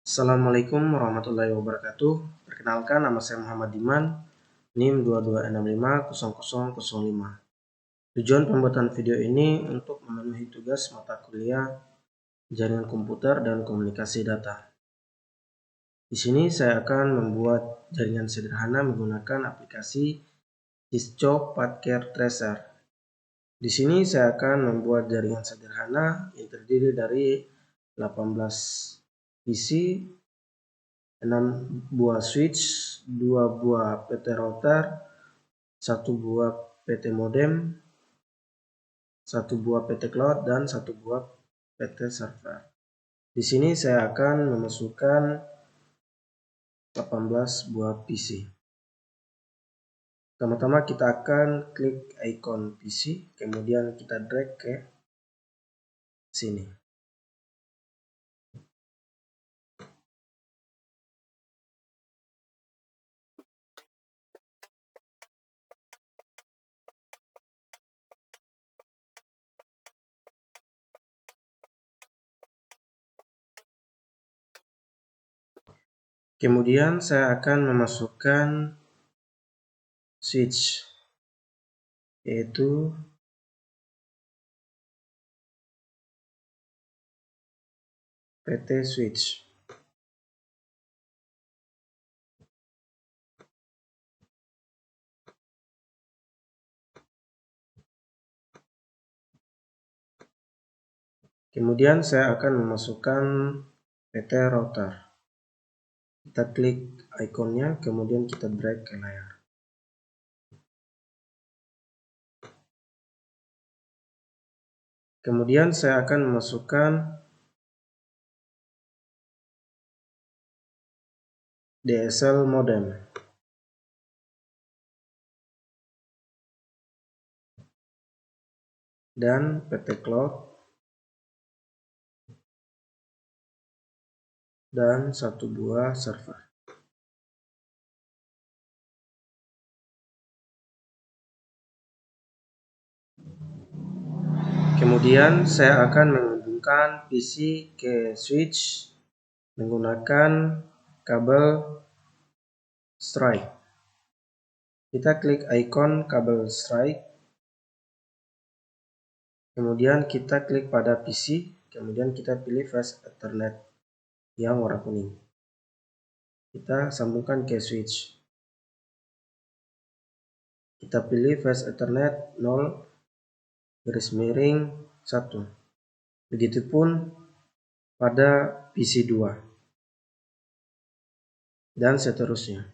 Assalamualaikum warahmatullahi wabarakatuh. Perkenalkan, nama saya Muhammad Diman, NIM 22650005. Tujuan pembuatan video ini untuk memenuhi tugas mata kuliah Jaringan Komputer dan Komunikasi Data. Di sini saya akan membuat jaringan sederhana menggunakan aplikasi Cisco Pathcare Tracer. Di sini saya akan membuat jaringan sederhana yang terdiri dari 18 PC, 6 buah switch, 2 buah PT router, 1 buah PT modem, 1 buah PT cloud, dan 1 buah PT server. Di sini saya akan memasukkan 18 buah PC. Pertama-tama kita akan klik ikon PC, kemudian kita drag ke sini. Kemudian saya akan memasukkan switch, yaitu PT switch. Kemudian saya akan memasukkan PT router. Kita klik ikonnya, kemudian kita drag ke layar. Kemudian saya akan memasukkan DSL modem. Dan PT cloud. Dan 1 buah server. Kemudian saya akan menghubungkan PC ke switch menggunakan kabel strike. Kita klik ikon kabel strike. Kemudian kita klik pada PC, kemudian kita pilih fast Ethernet yang warna kuning. Kita sambungkan ke switch. Kita pilih fast Ethernet 0/1. Begitupun pada PC 2. Dan seterusnya.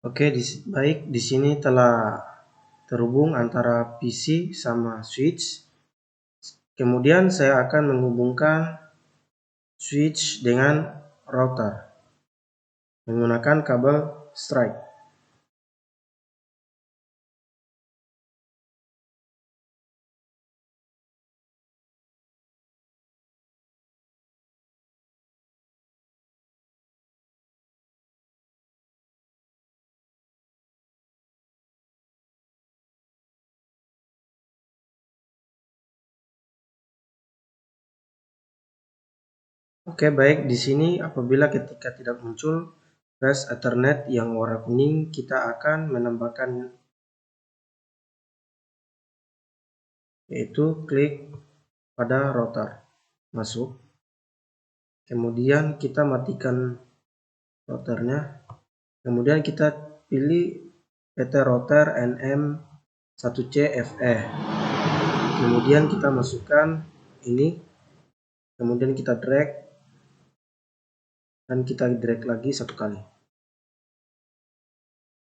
Oke, baik, di sini telah terhubung antara PC sama switch. Kemudian saya akan menghubungkan switch dengan router menggunakan kabel strike. Oke, baik, di sini apabila ketika tidak muncul flash Ethernet yang warna kuning, kita akan menambahkan, yaitu klik pada router, masuk. Kemudian kita matikan routernya. Kemudian kita pilih PT router NM1CFE. Kemudian kita masukkan ini. Kemudian kita drag. Dan kita drag lagi 1 kali.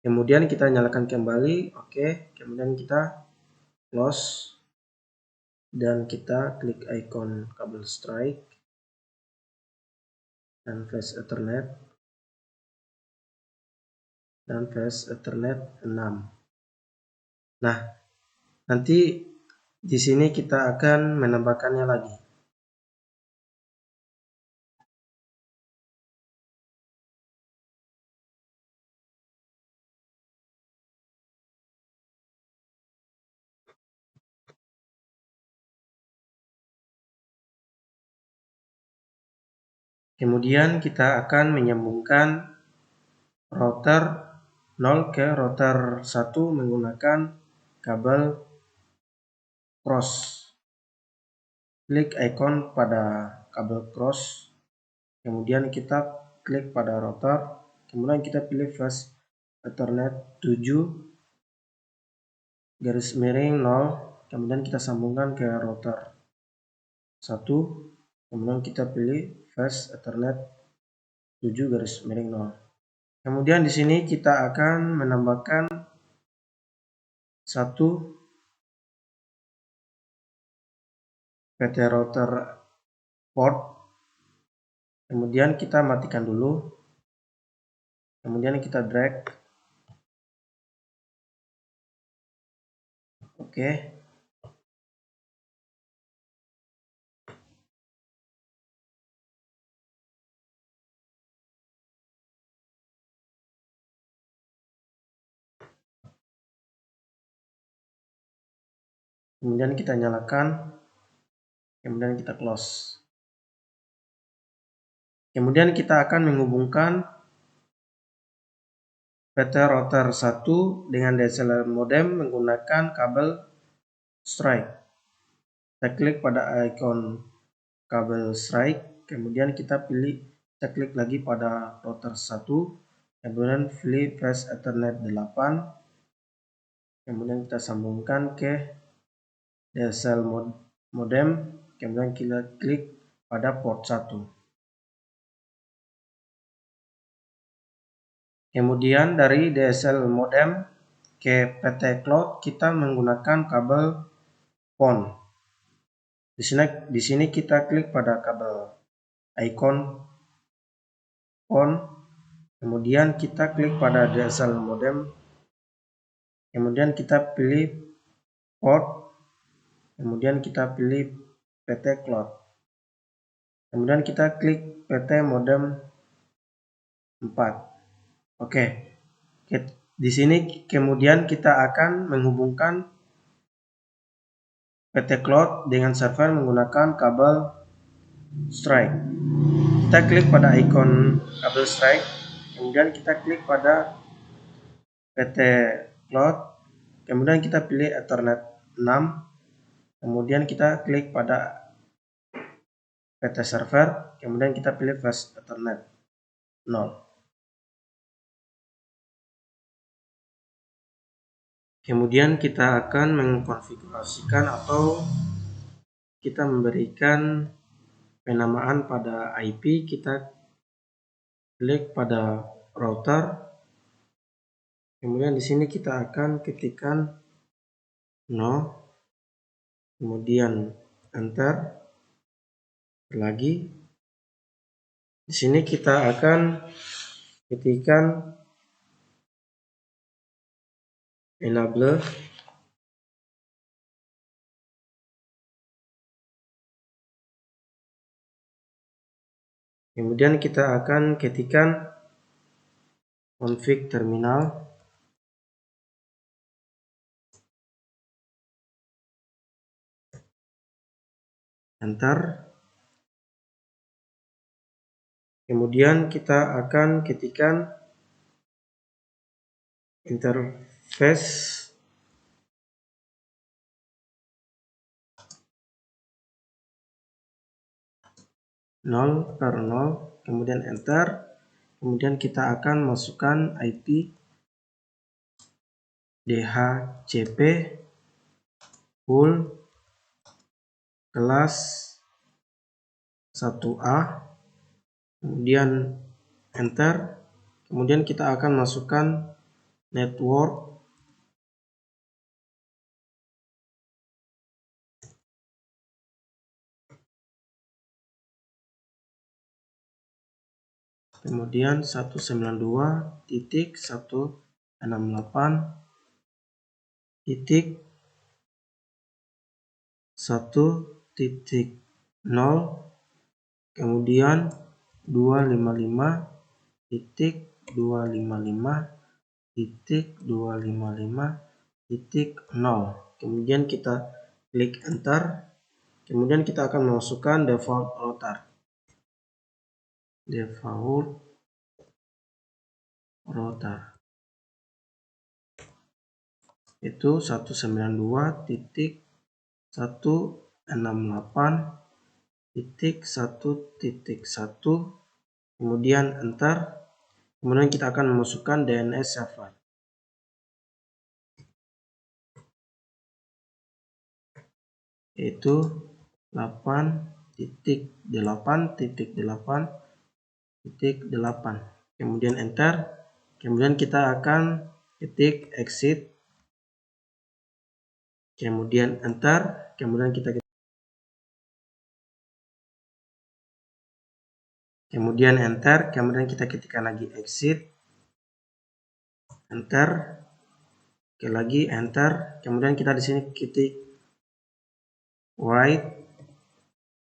Kemudian kita nyalakan kembali, oke. Kemudian kita close dan kita klik icon kabel strike dan flash Ethernet dan flash Ethernet 6. Nah, nanti di sini kita akan menambahkannya lagi. Kemudian kita akan menyambungkan router 0 ke router 1 menggunakan kabel cross. Klik icon pada kabel cross, kemudian kita klik pada router, kemudian kita pilih flash Ethernet 7/0, kemudian kita sambungkan ke router 1, kemudian kita pilih flash Ethernet 7/0. Kemudian di sini kita akan menambahkan satu PT router port, kemudian kita matikan dulu, kemudian kita drag, oke. Kemudian kita nyalakan, kemudian kita close. Kemudian kita akan menghubungkan PT router 1 dengan DSL modem menggunakan kabel strike. Kita klik pada icon kabel strike, kemudian kita klik lagi pada router 1, kemudian pilih flash Ethernet 8, kemudian kita sambungkan ke DSL modem, kemudian kita klik pada port 1. Kemudian dari DSL modem ke PT Cloud kita menggunakan kabel PON. Di sini kita klik pada kabel icon PON, kemudian kita klik pada DSL modem, kemudian kita pilih port, kemudian kita pilih PT Cloud, kemudian kita klik PT modem 4. Oke. Di sini kemudian kita akan menghubungkan PT Cloud dengan server menggunakan kabel strike. Kita klik pada icon kabel strike, kemudian kita klik pada PT Cloud, kemudian kita pilih Ethernet 6, kemudian kita klik pada PT server, kemudian kita pilih flash Ethernet 0. Kemudian kita akan mengkonfigurasikan atau kita memberikan penamaan pada IP. Kita klik pada router, kemudian di sini kita akan ketikkan 0, kemudian enter lagi. Di sini kita akan ketikkan enable, kemudian kita akan ketikkan config terminal, enter. Kemudian kita akan ketikkan interface, (0 per 0), kemudian enter. Kemudian kita akan masukkan IP DHCP full kelas 1A, kemudian enter. Kemudian kita akan masukkan network, kemudian 192.168.1.0, kemudian 255.255.255.0. Kemudian kita klik enter. Kemudian kita akan memasukkan default router itu 192.168.1.1, kemudian enter. Kemudian kita akan memasukkan DNS server, yaitu 8.8.8.8, kemudian enter. Kemudian kita akan ketik exit, kemudian enter. Kemudian kita ketikkan lagi exit, enter, oke lagi enter. Kemudian kita di sini ketik write,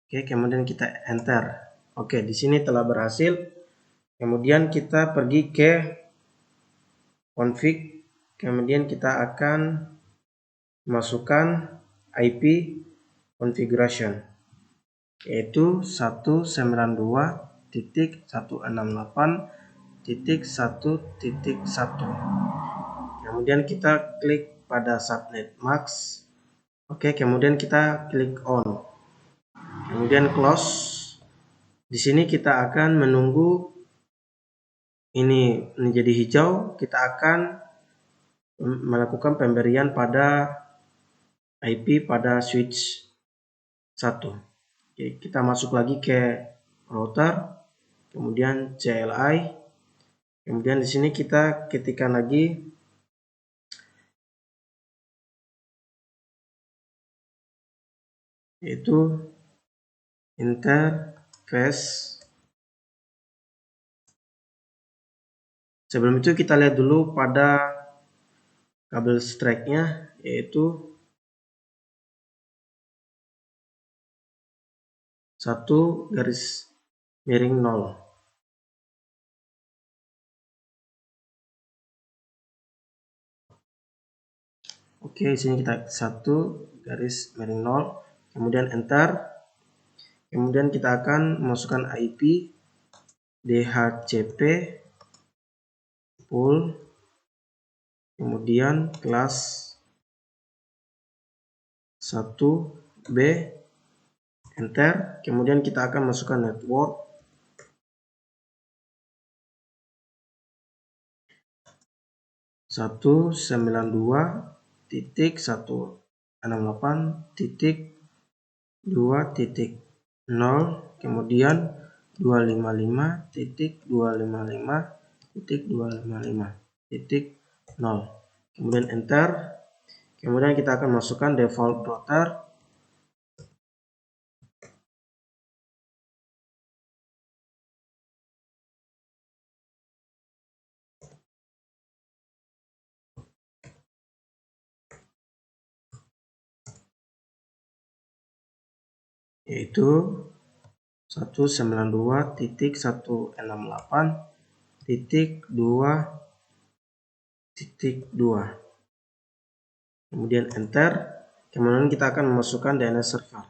oke, kemudian kita enter. Oke, di sini telah berhasil. Kemudian kita pergi ke config, kemudian kita akan masukkan IP configuration, yaitu 192.168.1.1. kemudian kita klik pada subnet mask, oke, kemudian kita klik on, kemudian close. Di sini kita akan menunggu ini menjadi hijau. Kita akan melakukan pemberian pada IP pada switch 1. Oke, kita masuk lagi ke router, kemudian CLI, kemudian di sini kita ketikkan lagi yaitu interface. Sebelum itu kita lihat dulu pada kabel strike-nya, yaitu 1.0. Oke, di sini kita 1.0, kemudian enter. Kemudian kita akan masukkan IP DHCP pool, kemudian kelas 1B, enter. Kemudian kita akan masukkan network, satu 92.168.2.0, kemudian 255.255.255.0, kemudian enter. Kemudian kita akan masukkan default router, yaitu 192.168.2.2, kemudian enter. Kemudian kita akan memasukkan DNS server,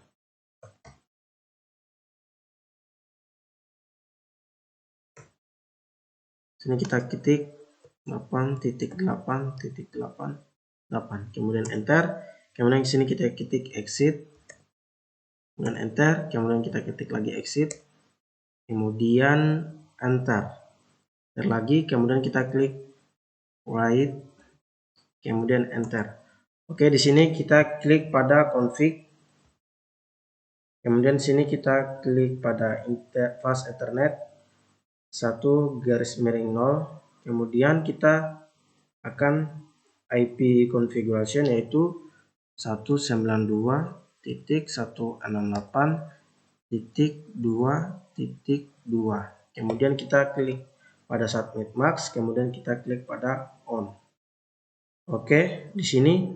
sini kita ketik 8.8.8.8, kemudian enter. Kemudian di sini kita ketik exit, kemudian enter. Kemudian kita ketik lagi exit, kemudian enter lagi. Kemudian kita klik write, kemudian enter. Oke, di sini kita klik pada config, kemudian di sini kita klik pada fast ethernet 1.0, kemudian kita akan IP configuration, yaitu 192.168.2.2. Kemudian kita klik pada submit mask, kemudian kita klik pada on. Oke, di sini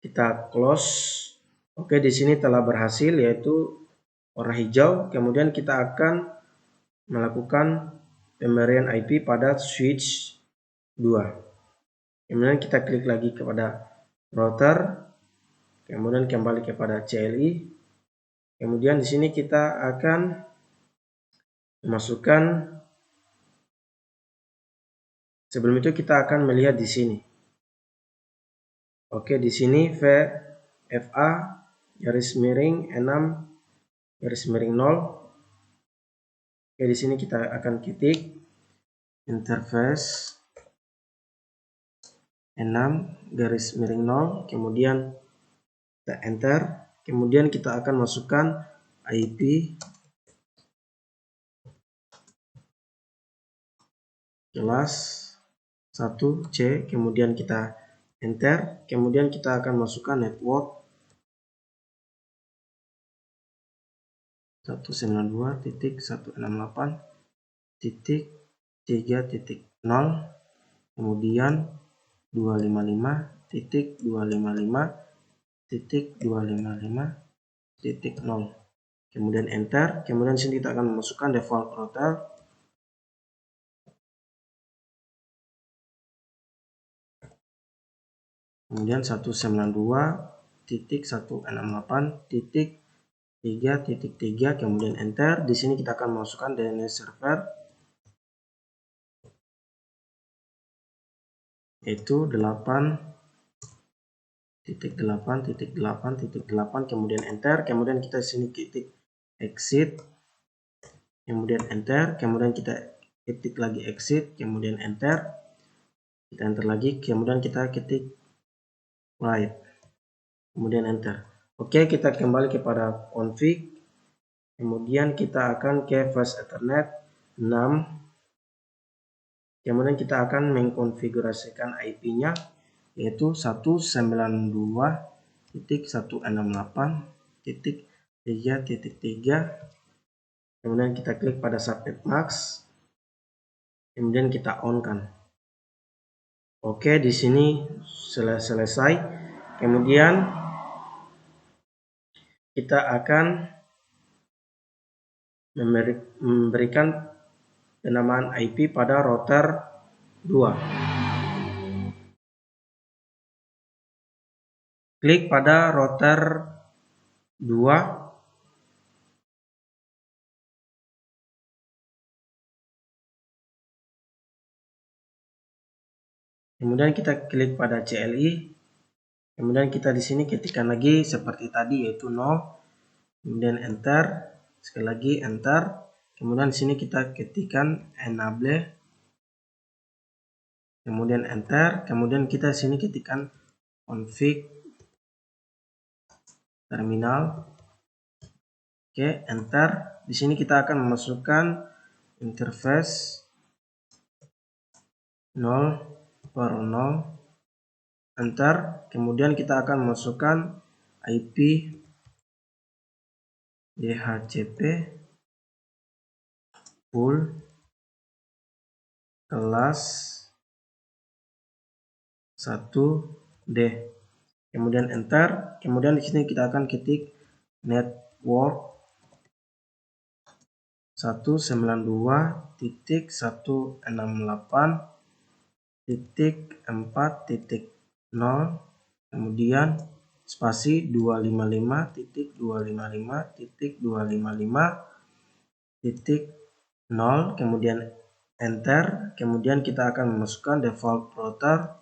kita close. Oke, di sini telah berhasil, yaitu warna hijau. Kemudian kita akan melakukan pemberian IP pada switch 2. Kemudian kita klik lagi kepada router, kemudian kembali kepada CLI. Kemudian di sini kita akan memasukkan, sebelum itu kita akan melihat di sini. Oke, di sini VFA garis miring 6 garis miring 0. Oke, di sini kita akan ketik interface 6 garis miring 0, kemudian kita enter, kemudian kita akan masukkan IP kelas 1C, kemudian kita enter, kemudian kita akan masukkan network 192.168.3.0, kemudian 255.255.255.0, kemudian enter, kemudian sini kita akan memasukkan default router, kemudian 192.168.3.3, kemudian enter. Di sini kita akan masukkan DNS server, yaitu 8.8.8.8, kemudian enter, kemudian kita di sini ketik exit, kemudian enter, kemudian kita ketik lagi exit, kemudian enter, kita enter lagi, kemudian kita ketik write, kemudian enter. Oke, kita kembali kepada config, kemudian kita akan ke fast ethernet 6, kemudian kita akan mengkonfigurasikan IP-nya, yaitu 192.168.3.3, kemudian kita klik pada subnet mask, kemudian kita on kan. Oke, di sini selesai. Kemudian kita akan memberikan penamaan IP pada router 2. Klik pada router 2. Kemudian kita klik pada CLI. Kemudian kita di sini ketikkan lagi seperti tadi, yaitu 0. Kemudian enter. Sekali lagi enter. Kemudian di sini kita ketikkan enable. Kemudian enter. Kemudian kita di sini ketikkan config terminal. Oke, enter. Di sini kita akan memasukkan interface 0/0, enter. Kemudian kita akan masukkan IP DHCP full kelas 1D, kemudian enter. Kemudian di sini kita akan ketik network 192.168.4.0, kemudian spasi 255.255.255.0, kemudian enter. Kemudian kita akan memasukkan default router,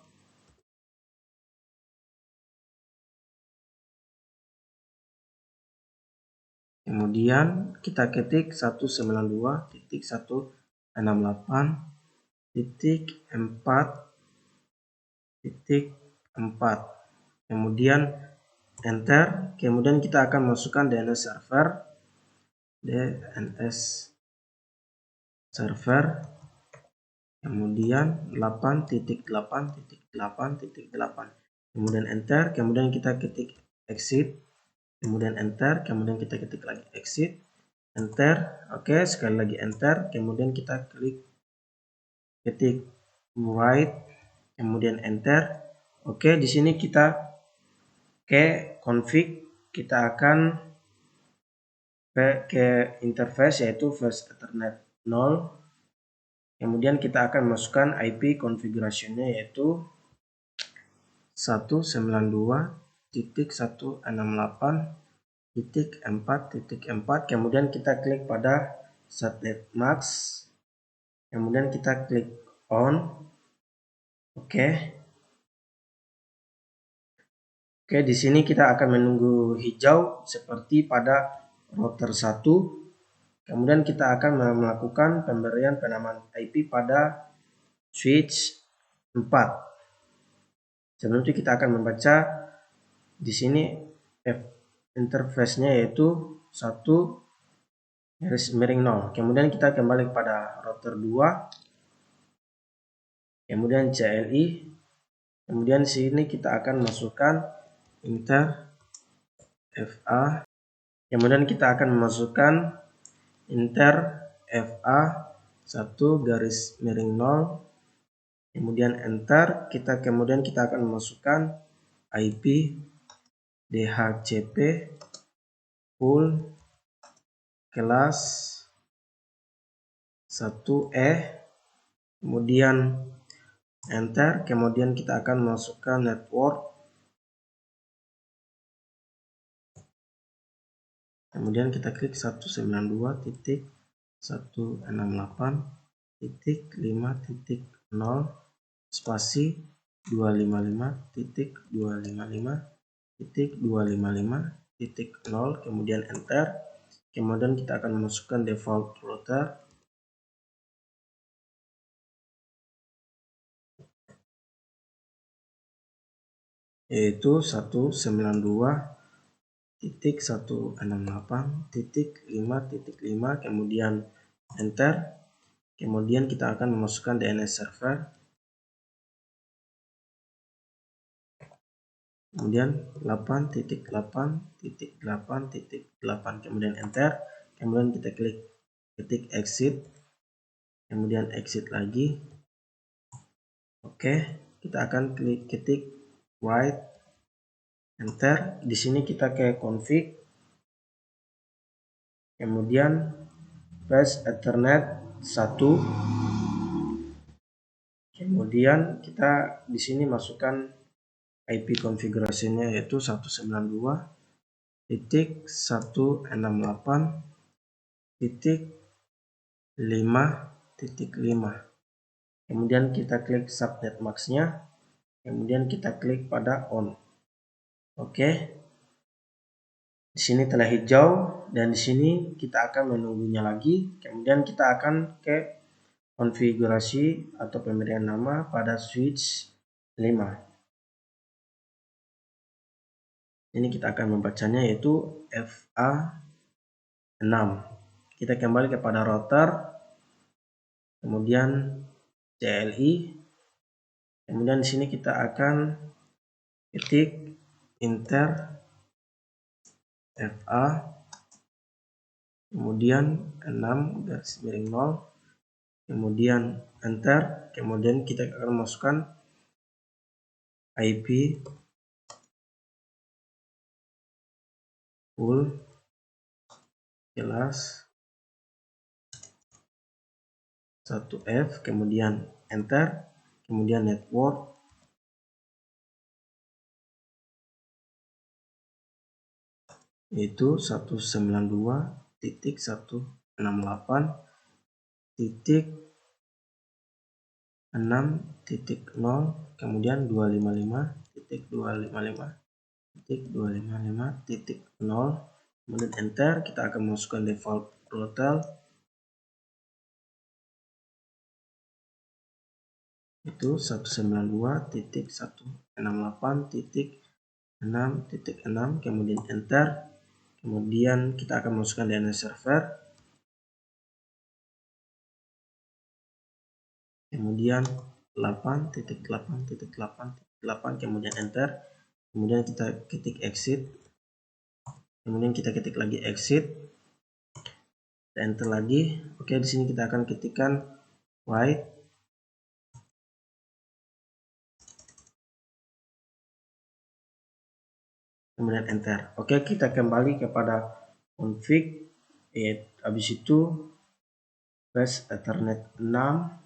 kemudian kita ketik 192.168.4.4, kemudian enter. Kemudian kita akan masukkan DNS server kemudian 8.8.8.8, kemudian enter, kemudian kita ketik exit, kemudian enter, kemudian kita ketik lagi exit, enter. Oke, sekali lagi enter, kemudian kita ketik write, kemudian enter. Oke, di sini kita ke config, kita akan ke interface yaitu first Ethernet 0. Kemudian kita akan masukkan IP konfigurasinya yaitu 192.168.4.4. Kemudian kita klik pada subnet mask. Kemudian kita klik on. Oke. Oke, di sini kita akan menunggu hijau seperti pada router 1. Kemudian kita akan melakukan pemberian penamaan IP pada switch 4. Sebelum itu kita akan membaca di sini interface-nya yaitu 1/0. Kemudian kita kembali pada router 2. Kemudian CLI. Kemudian di sini kita akan masukkan inter FA. Kemudian kita akan memasukkan inter FA 1/0. Kemudian enter, kemudian kita akan memasukkan IP DHCP full kelas 1E, kemudian enter, kemudian kita akan masukkan network, kemudian kita klik 192.168.5.0 spasi 255.255.255.0, kemudian enter, kemudian kita akan memasukkan default router yaitu 192.168.5.5, kemudian enter, kemudian kita akan memasukkan DNS server, kemudian 8.8.8.8, kemudian enter, kemudian kita ketik exit, kemudian exit lagi. Oke, kita akan ketik write, enter. Di sini kita ke config, kemudian first Ethernet 1, kemudian kita di sini masukkan IP konfigurasinya yaitu 192.168.5.5. Kemudian kita klik subnet mask-nya, kemudian kita klik pada on. Oke. Di sini telah hijau dan di sini kita akan menunggunya lagi. Kemudian kita akan ke konfigurasi atau pemberian nama pada switch 5. Ini kita akan membacanya yaitu FA6. Kita kembali kepada router, kemudian CLI, kemudian di sini kita akan ketik inter FA, kemudian 6/0, kemudian enter, kemudian kita akan masukkan IP full kelas 1F, kemudian enter, kemudian network, yaitu 192.168.6.0, kemudian 255.255.255.0, kemudian enter. Kita akan masukkan default router itu 192.168.6.6, kemudian enter, kemudian kita akan masukkan DNS server, kemudian 8.8.8.8, kemudian enter, kemudian kita ketik exit, kemudian kita ketik lagi exit, enter lagi. Oke, di sini kita akan ketikkan white, kemudian enter. Oke, kita kembali kepada config, habis itu flash ethernet 6,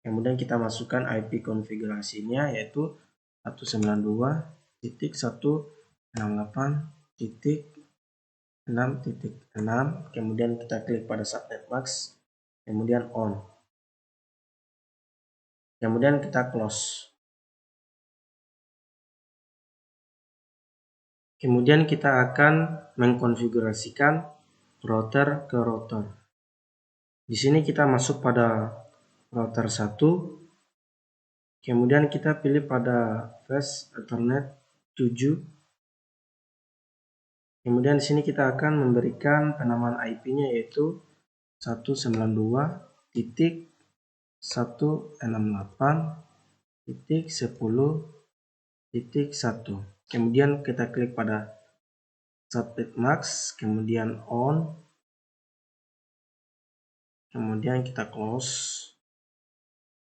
kemudian kita masukkan IP konfigurasinya yaitu 192.168.6.6, kemudian kita klik pada subnet mask, kemudian on, kemudian kita close. Kemudian kita akan mengkonfigurasikan router ke router. Di sini kita masuk pada router 1, kemudian kita pilih pada flash ethernet 7. Kemudian di sini kita akan memberikan penamaan IP-nya yaitu 192.168.10.1. Kemudian kita klik pada subnet mask, kemudian on, kemudian kita close.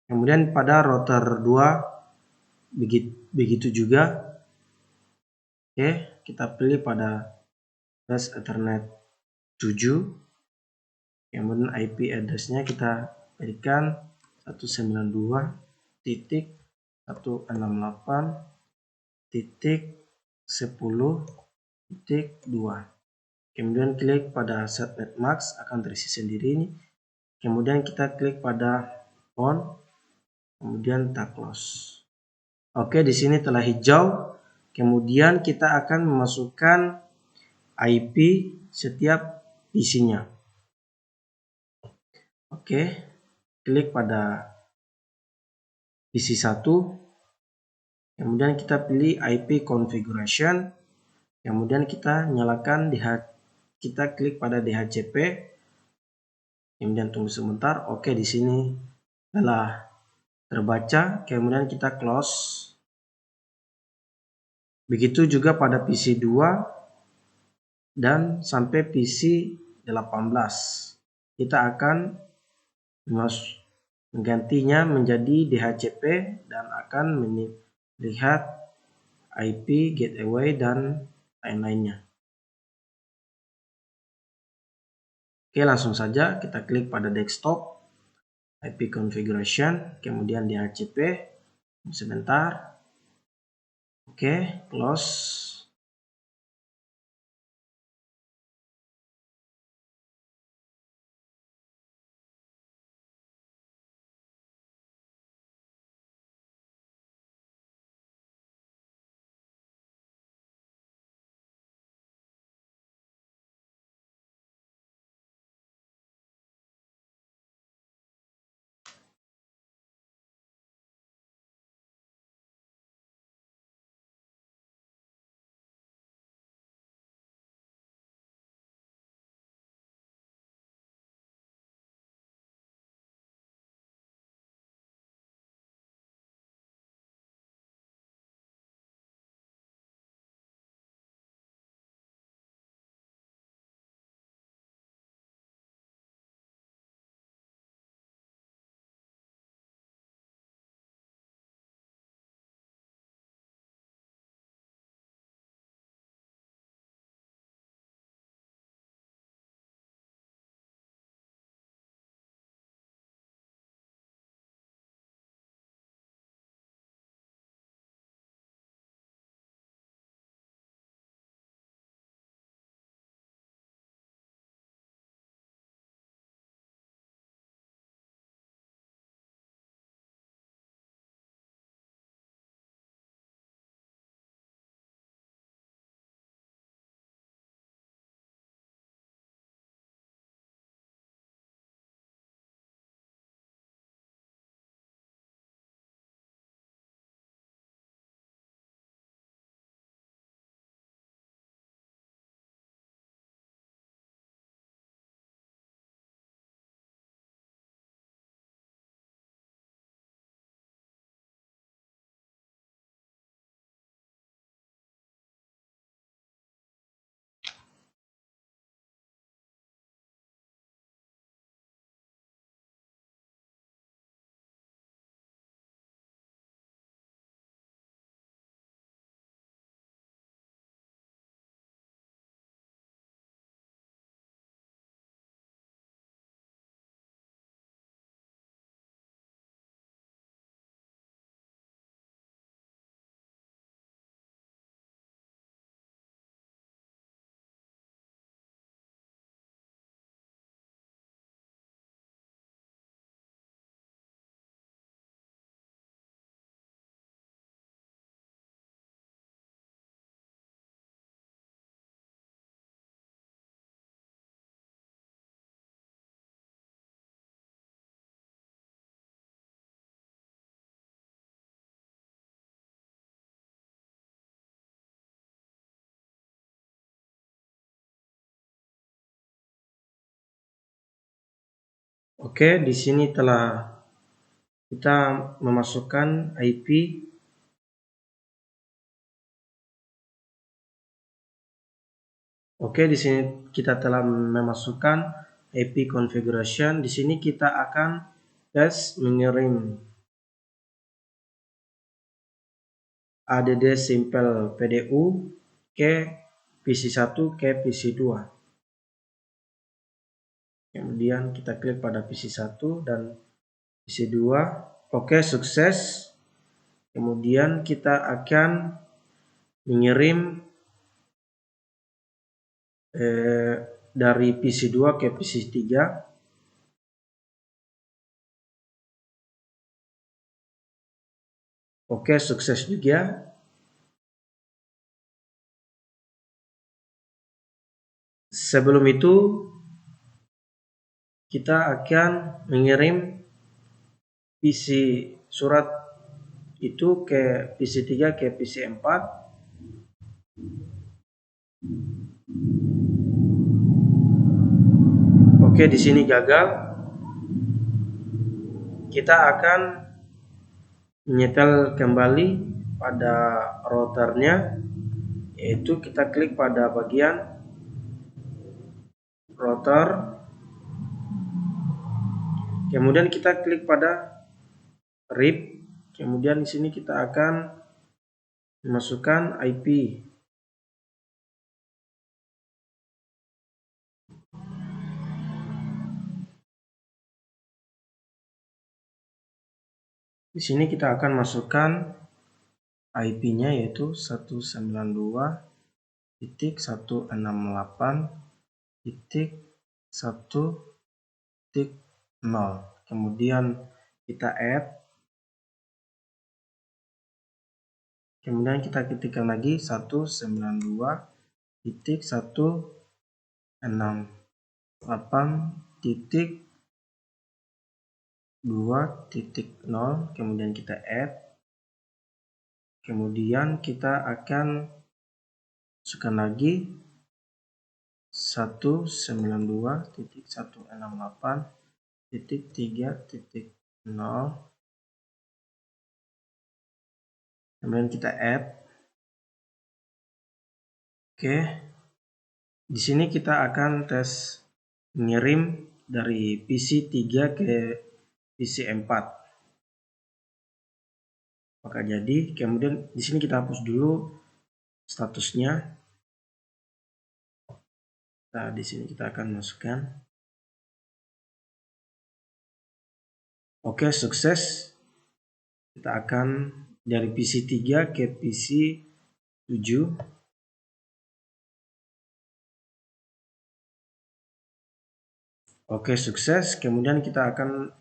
Kemudian pada router 2 begitu juga. Oke, kita pilih pada flash ethernet 7, kemudian IP address-nya kita berikan 192.168.10.2. kemudian klik pada subnet mask, akan terisi sendiri ini. Kemudian kita klik pada on, kemudian kita close. Oke, di sini telah hijau. Kemudian kita akan memasukkan IP setiap PC-nya. Oke, klik pada PC 1, kemudian kita pilih IP configuration, kemudian kita nyalakan kita klik pada DHCP, kemudian tunggu sebentar. Oke, di sini telah terbaca, kemudian kita close. Begitu juga pada PC 2 dan sampai PC 18. Kita akan menggantinya menjadi DHCP dan akan melihat IP, gateway, dan lain-lainnya. Oke, langsung saja kita klik pada desktop, IP configuration, kemudian DHCP, sebentar. Oke, close. Oke, di sini telah kita memasukkan IP. Oke, di sini kita telah memasukkan IP configuration. Di sini kita akan tes mengirim add simple PDU ke PC1 ke PC2. Kemudian kita klik pada PC1 dan PC2. Oke, sukses. Kemudian kita akan mengirim dari PC2 ke PC3. Oke, sukses juga. Sebelum itu kita akan mengirim PC surat itu ke PC3 ke PC4. Oke, di sini gagal. Kita akan menyetel kembali pada routernya, yaitu kita klik pada bagian router, kemudian kita klik pada RIP, kemudian di sini kita akan memasukkan IP. Di sini kita akan masukkan IP-nya yaitu 192.168.1.0. Kemudian kita add. Kemudian kita ketikkan lagi 192.168.2.0, kemudian kita add. Kemudian kita akan masukkan lagi 192.168.3.0, kemudian kita add. Oke, di sini kita akan tes mengirim dari PC3 ke PC4. Maka jadi, kemudian di sini kita hapus dulu statusnya. Nah, di sini kita akan masukkan. Oke, sukses. Kita akan dari PC3 ke PC7. Oke, sukses. Kemudian kita akan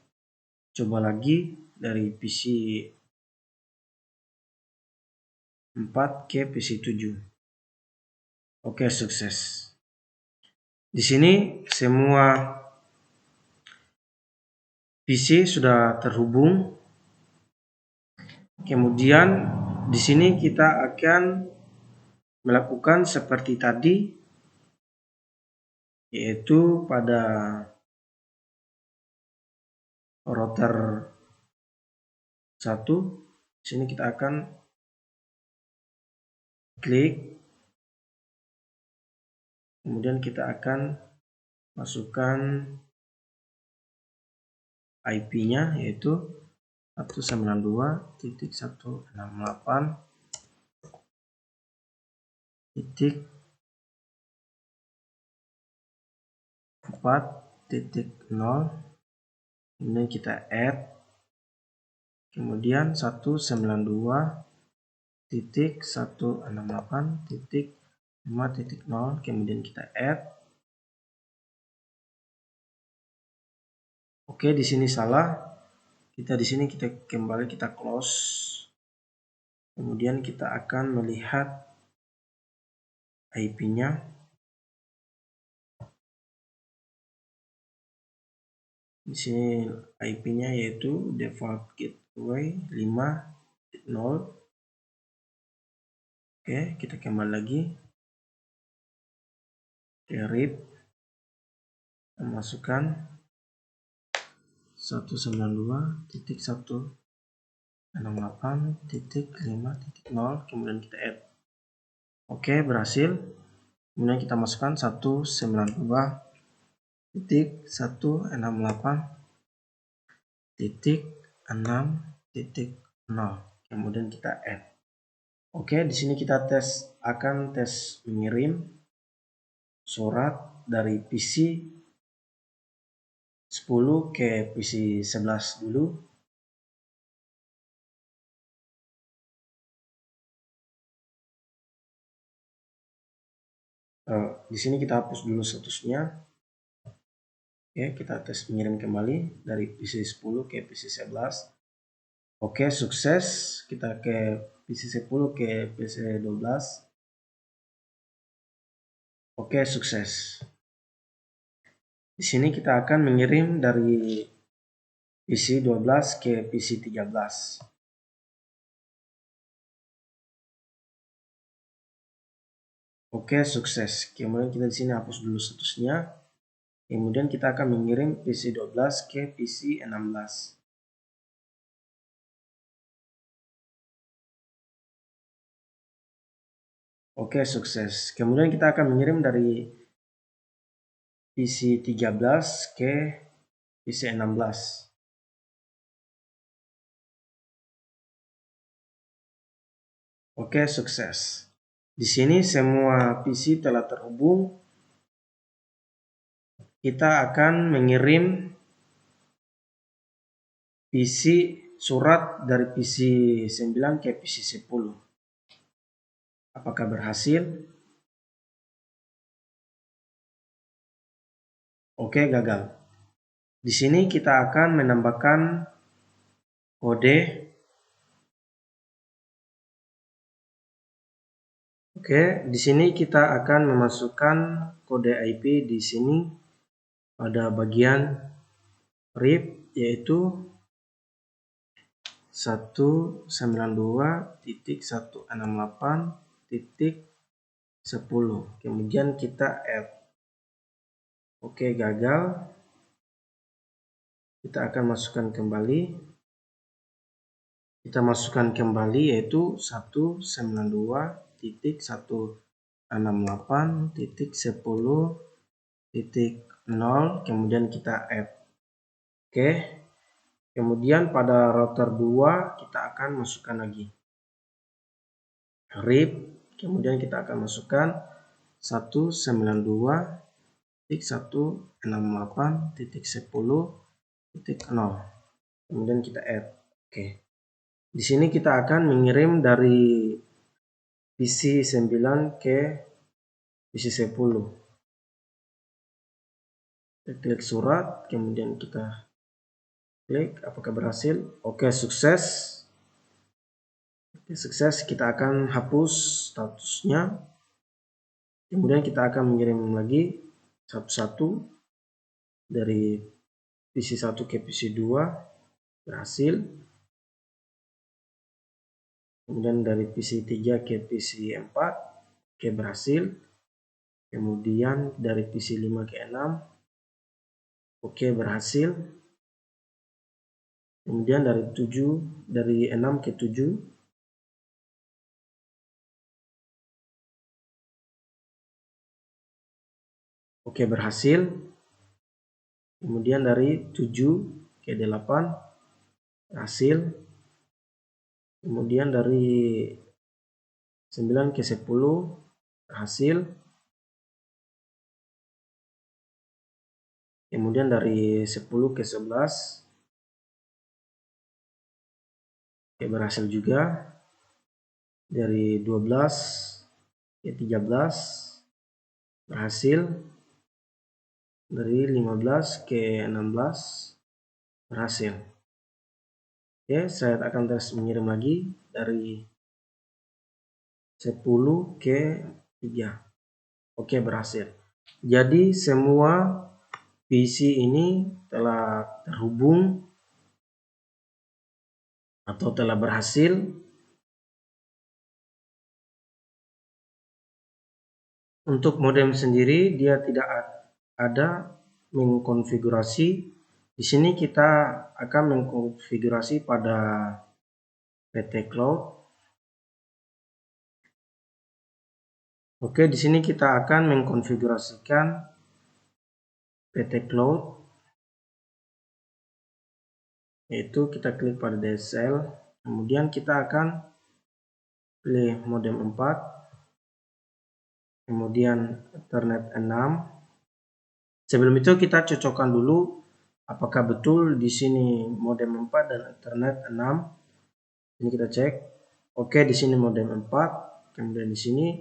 coba lagi dari PC4 ke PC7. Oke, sukses. Di sini semua PC sudah terhubung. Kemudian di sini kita akan melakukan seperti tadi, yaitu pada router 1. Di sini kita akan klik, kemudian kita akan masukkan IP-nya yaitu 192.168.4.0, kemudian kita add, kemudian 192.168.5.0, kemudian kita add. Oke, di sini salah. Kita di sini kembali kita close. Kemudian kita akan melihat IP-nya. Di sini IP-nya yaitu default gateway 5.0. Oke, kita kembali lagi ke RIP, masukkan 192.168.5.0, kemudian kita add. Oke, berhasil. Kemudian kita masukkan 192.168.6.0, kemudian kita add. Oke, di sini kita akan tes mengirim surat dari PC 10 ke PC 11 dulu. Di sini kita hapus dulu statusnya. Oke, kita tes mengirim kembali dari PC 10 ke PC 11. Oke, sukses. Kita ke PC 10 ke PC 12. Oke, sukses. Di sini kita akan mengirim dari PC 12 ke PC 13. Oke, sukses. Kemudian kita di sini hapus dulu statusnya. Kemudian kita akan mengirim PC 12 ke PC 16. Oke, sukses. Kemudian kita akan mengirim dari PC 13 ke PC 16. Oke, sukses. Di sini semua PC telah terhubung. Kita akan mengirim PC surat dari PC 9 ke PC 10. Apakah berhasil? Oke, gagal. Di sini kita akan menambahkan kode. Oke, di sini kita akan memasukkan kode IP di sini pada bagian RIP, yaitu 192.168.10. Kemudian kita add. Oke, gagal. Kita akan masukkan kembali. Kita masukkan kembali yaitu 192.168.10.0, kemudian kita add. Oke. Kemudian pada router 2 kita akan masukkan lagi RIP, kemudian kita akan masukkan 192.168.10.0, kemudian kita add. Oke. Di sini kita akan mengirim dari PC 9 ke PC 10. Kita klik surat, kemudian kita klik apakah berhasil. Oke, sukses. Oke, sukses. Kita akan hapus statusnya. Kemudian kita akan mengirim lagi satu-satu dari PC 1 ke PC 2. Berhasil. Kemudian dari PC 3 ke PC 4. Oke, berhasil. Kemudian dari PC 5 ke 6. Oke, berhasil. Kemudian dari 6 ke 7. Oke, berhasil. Kemudian dari 7 ke 8. Berhasil. Kemudian dari 9 ke 10. Berhasil. Kemudian dari 10 ke 11. Oke, berhasil juga. Dari 12 ke 13 berhasil. Dari 15 ke 16 berhasil. Oke, saya akan terus mengirim lagi dari 10 ke 3. Oke, berhasil. Jadi semua PC ini telah terhubung atau telah berhasil. Untuk modem sendiri dia tidak ada mengkonfigurasi Di sini kita akan mengkonfigurasi pada PT Cloud. Oke, di sini kita akan mengkonfigurasikan PT Cloud, yaitu kita klik pada DSL, kemudian kita akan pilih modem 4, kemudian Ethernet 6. Sebelum itu kita cocokkan dulu apakah betul di sini modem 4 dan Ethernet 6. Ini kita cek. Oke, di sini modem 4, kemudian di sini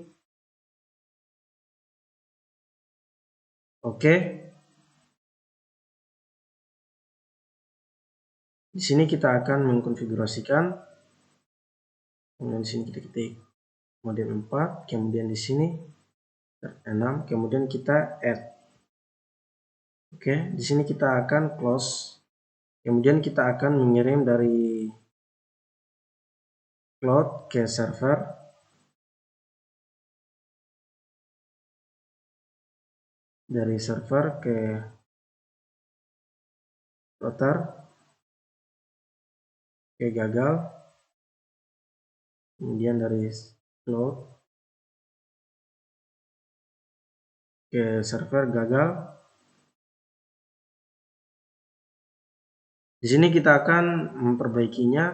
oke. Di sini kita akan mengkonfigurasikan. Kemudian di sini kita ketik modem 4, kemudian di sini 6, kemudian kita add. Oke, di sini kita akan close. Kemudian kita akan mengirim dari cloud ke server. Dari server ke router. Oke, gagal. Kemudian dari cloud ke server, gagal. Di sini kita akan memperbaikinya.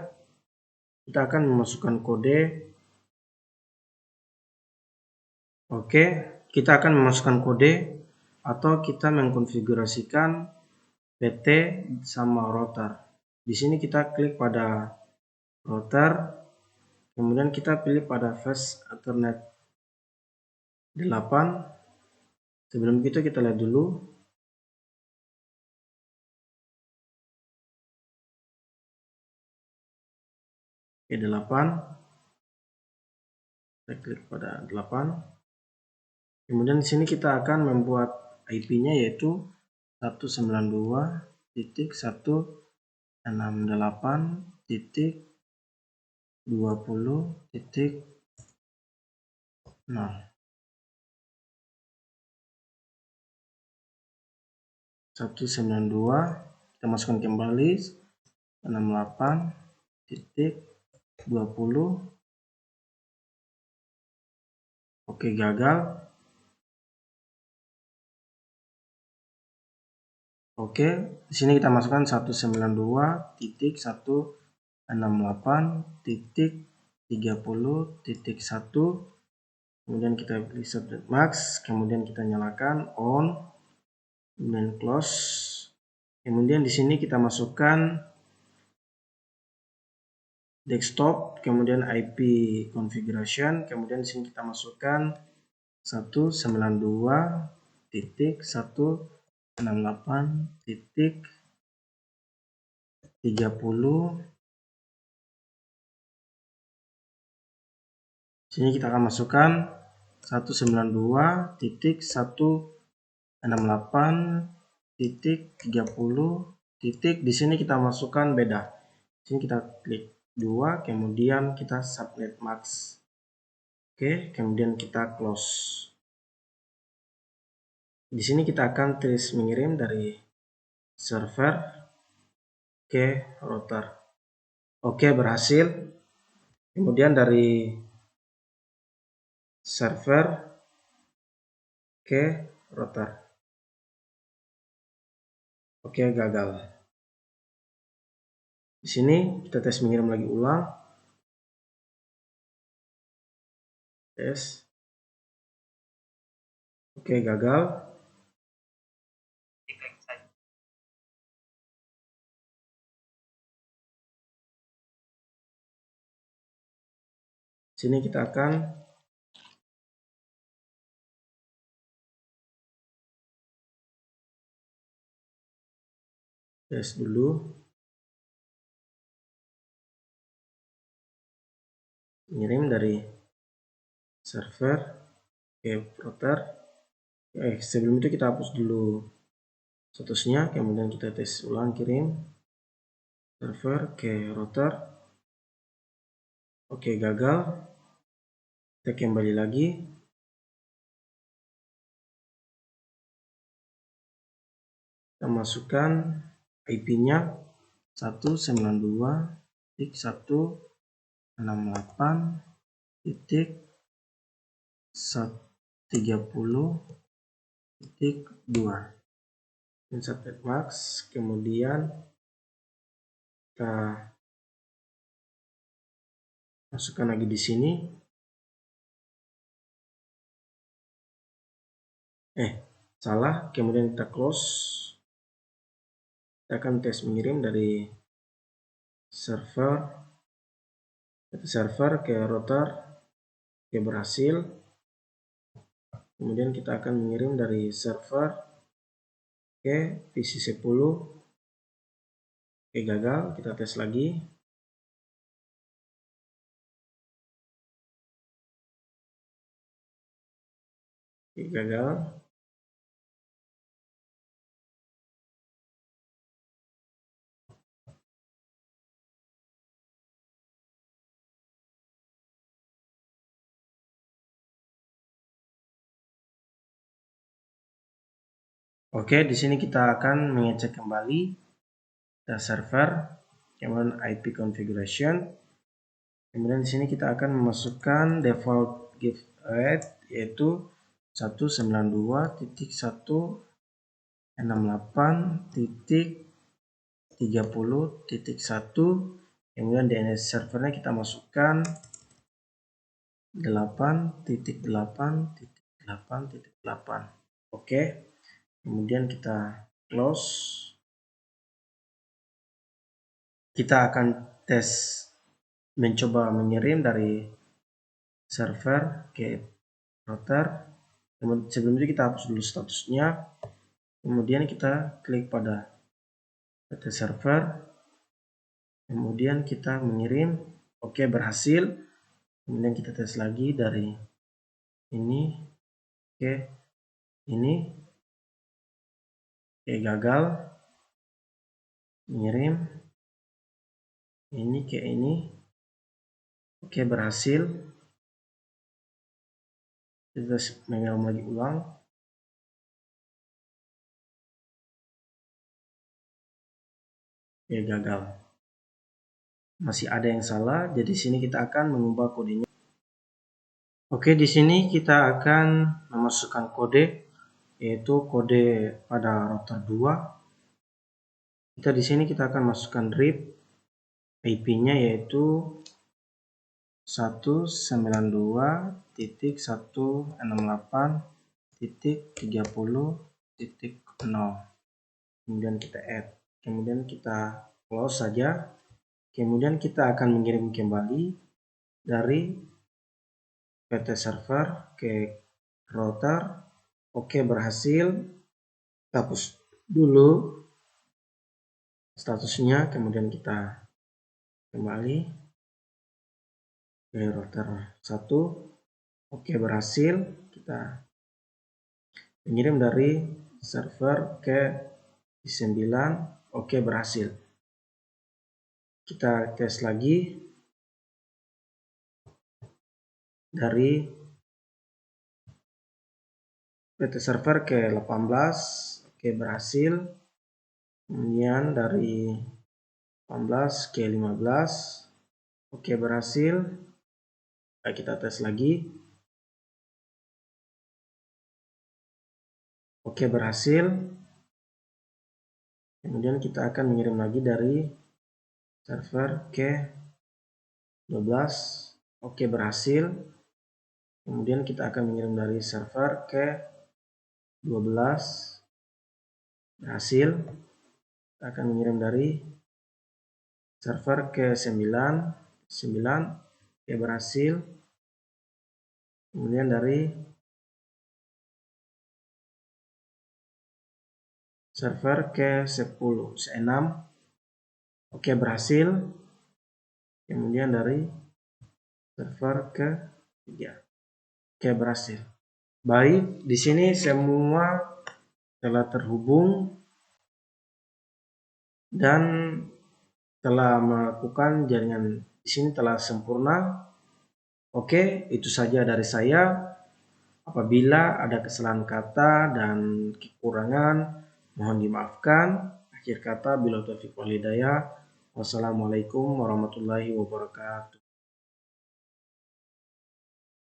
Kita akan memasukkan kode. Oke, kita akan memasukkan kode atau kita mengkonfigurasikan PT sama router. Di sini kita klik pada router, kemudian kita pilih pada fast Ethernet 8. Sebelum itu kita lihat dulu. Oke, 8. Kita klik pada 8. Kemudian di sini kita akan membuat IP-nya yaitu 192.168.20.0. 192, kita masukkan kembali 68.20. Oke, gagal. Oke, di sini kita masukkan 192.168.30.1. Kemudian kita pilih subnet max, kemudian kita nyalakan on, kemudian close. Kemudian di sini kita masukkan desktop, kemudian IP configuration, kemudian di sini kita masukkan 192.168.30. Sini kita akan masukkan 192.168.30. Di sini kita masukkan beda. Di sini kita klik 2, kemudian kita subnet max. Oke, kemudian kita close. Di sini kita akan terus mengirim dari server ke router. Oke, berhasil. Kemudian dari server ke router. Oke, gagal. Di sini kita tes mengirim lagi ulang. Tes. Oke, gagal. Sini kita akan tes dulu. Mengirim dari server ke router. Sebelum itu kita hapus dulu statusnya, kemudian kita tes ulang kirim server ke router. Oke, gagal. Kita kembali lagi. Kita masukkan IP-nya 192.168.130.2 insert max. Kemudian kita masukkan lagi di sini. Salah, kemudian kita close. Kita akan tes mengirim dari server ke router. Oke, berhasil. Kemudian kita akan mengirim dari server ke PC10. Oke, gagal. Kita tes lagi. Oke, gagal. Oke, di sini kita akan mengecek kembali data server, kemudian IP configuration. Kemudian di sini kita akan memasukkan default gigahertz yaitu 192.168.30.1. Kemudian DNS servernya kita masukkan 8.8.8.8. Oke. Kemudian kita close. Kita akan tes mencoba mengirim dari server ke router. Sebelum itu kita hapus dulu statusnya. Kemudian kita klik pada PT server. Kemudian kita mengirim. Oke, berhasil. Kemudian kita tes lagi dari ini ke ini. Oke, gagal. Mengirim ini ke ini. Oke, berhasil. Kita mengirim lagi ulang. Oke, gagal. Masih ada yang salah. Jadi sini kita akan mengubah kodenya. Oke, di sini kita akan memasukkan kode, yaitu kode pada router 2. Di sini kita akan masukkan RIP. IP-nya yaitu 192.168.30.0. Kemudian kita add. Kemudian kita close saja. Kemudian kita akan mengirim kembali dari PT server ke router. Oke, berhasil. Hapus dulu statusnya. Kemudian kita kembali ke router 1. Oke, berhasil. Kita mengirim dari server ke 9. Oke, berhasil. Kita tes lagi dari PT server ke 18. Oke, berhasil. Kemudian dari 18 ke 15. Oke, berhasil. Kita tes lagi. Oke, berhasil. Kemudian kita akan mengirim lagi dari server ke 12. Oke, berhasil. Kemudian kita akan mengirim dari server ke 12. Berhasil. Kita akan mengirim dari server ke 9. Oke, berhasil. Kemudian dari server ke 10. 6. Oke, berhasil. Kemudian dari server ke 3. Oke, berhasil. Baik, di sini semua telah terhubung dan telah melakukan jaringan di sini telah sempurna. Oke, itu saja dari saya. Apabila ada kesalahan kata dan kekurangan, mohon dimaafkan. Akhir kata, bila taufiq wal hidayah. Wassalamualaikum warahmatullahi wabarakatuh.